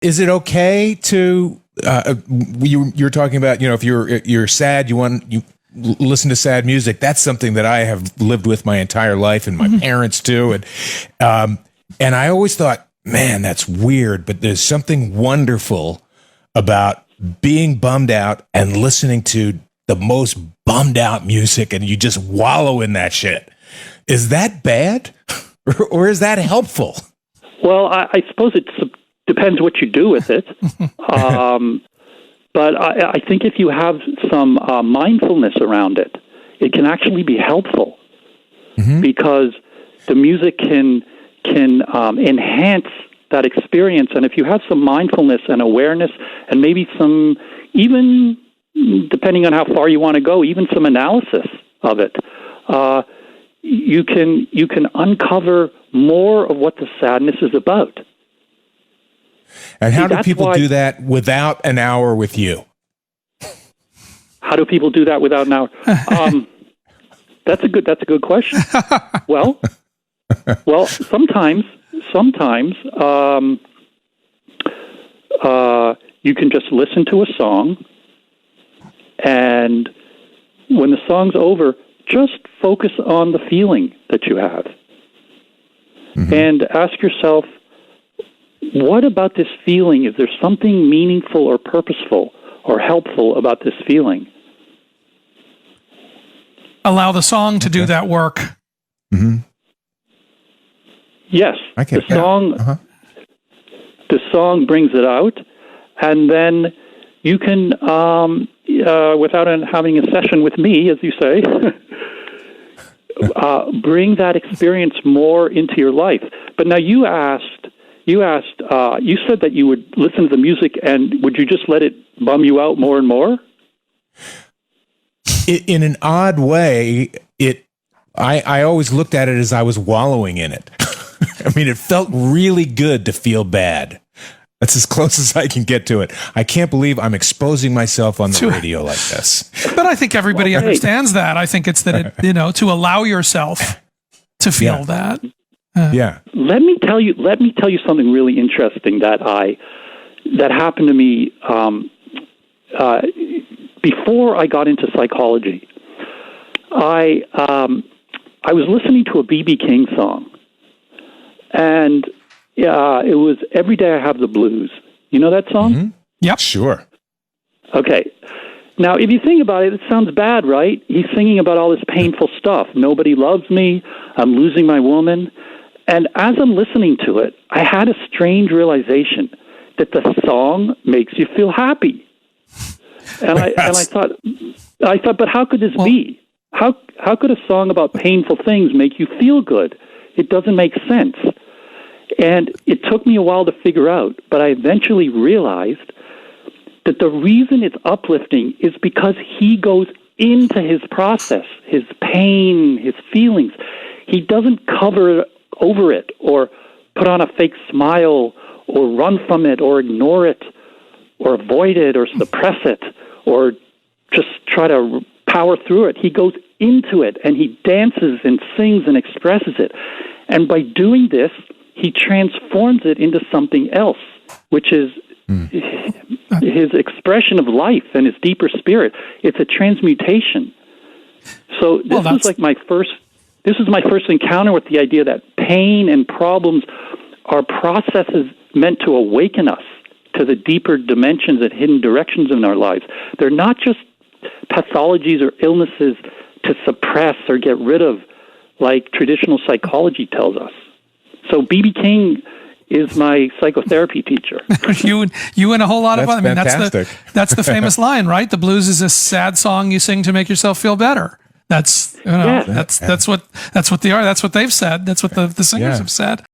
is it okay to, you're talking about, if you're sad, you listen to sad music. That's something that I have lived with my entire life, and my parents too. And I always thought, man, that's weird, but there's something wonderful about being bummed out and listening to the most bummed out music, and you just wallow in that shit. Is that bad or is that helpful? Well, I suppose it depends what you do with it. But I think if you have some mindfulness around it, it can actually be helpful, because the music can enhance that experience. And if you have some mindfulness and awareness, and maybe some, even depending on how far you want to go, even some analysis of it, you can uncover more of what the sadness is about. And how do people do that without an hour with you? How do people do that without an hour? That's a good question. Well, sometimes you can just listen to a song, and when the song's over, just focus on the feeling that you have, and ask yourself, what about this feeling? Is there something meaningful or purposeful or helpful about this feeling? Allow the song to do that work. Yes, the song brings it out, and then you can, without having a session with me, as you say, bring that experience more into your life. But now you said that you would listen to the music, and would you just let it bum you out more and more? In an odd way, I always looked at it as I was wallowing in it. I mean, it felt really good to feel bad. That's as close as I can get to it. I can't believe I'm exposing myself on the radio like this. But I think everybody understands that. I think it's that to allow yourself to feel that. Let me tell you something really interesting that happened to me before I got into psychology. I was listening to a B.B. King song, and it was "Every Day I Have the Blues." You know that song? Yep, sure. Okay. Now, if you think about it, it sounds bad, right? He's singing about all this painful stuff. Nobody loves me. I'm losing my woman. And as I'm listening to it, I had a strange realization that the song makes you feel happy. And I thought, but how could this be? How could a song about painful things make you feel good? It doesn't make sense. And it took me a while to figure out, but I eventually realized that the reason it's uplifting is because he goes into his process, his pain, his feelings. He doesn't cover over it or put on a fake smile or run from it or ignore it or avoid it or suppress it or just try to power through it. He goes into it and he dances and sings and expresses it. And by doing this, he transforms it into something else, which is his expression of life and his deeper spirit. It's a transmutation. So this was like my first encounter with the idea that pain and problems are processes meant to awaken us to the deeper dimensions and hidden directions in our lives. They're not just pathologies or illnesses to suppress or get rid of, like traditional psychology tells us. So B.B. King is my psychotherapy teacher. you and a whole lot of other. I mean, fantastic. That's the famous line, right? The blues is a sad song you sing to make yourself feel better. That's what they are. That's what they've said. That's what the singers have said.